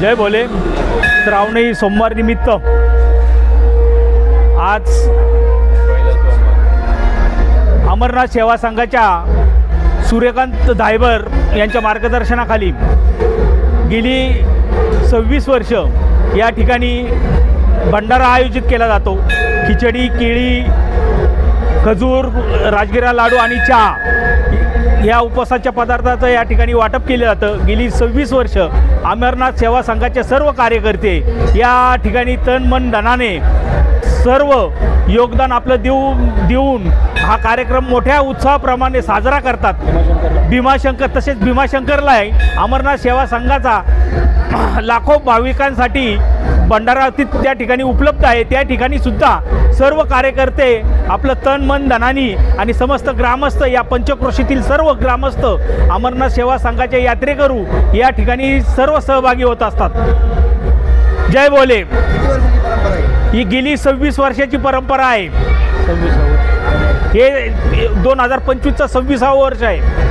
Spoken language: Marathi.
जय भोले. श्रावणी सोमवार निमित्त आज अमरनाथ सेवा संघाच्या सूर्यकांत धायबर यांच्या मार्गदर्शनाखाली गेली 26 वर्ष या ठिकाणी भंडारा आयोजित केला जातो. खिचडी, केळी, खजूर, राजगिरा लाडू आणि चहा या उपवासाच्या पदार्थाचं या ठिकाणी वाटप केलं जातं. गेली 26 वर्ष अमरनाथ सेवा संघाचे सर्व कार्यकर्ते या ठिकाणी तन मन धनाने सर्व योगदान आपलं देऊन हा कार्यक्रम मोठ्या उत्साहाप्रमाणे साजरा करतात. भीमाशंकरला अमरनाथ सेवा संघाचा लाखो भाविकांसाठी भंडारा त्या ठिकाणी उपलब्ध आहे. त्या ठिकाणी सुद्धा सर्व कार्यकर्ते आपलं तन मन धनानी आणि समस्त ग्रामस्थ या पंचक्रोशीतील सर्व ग्रामस्थ अमरनाथ सेवा संघाचे यात्रेकरू या ठिकाणी सर्व सहभागी होत असतात. जय भोले. ही गेली 26 वर्षाची परंपरा आहे. हे 2025चं 26वे वर्ष आहे.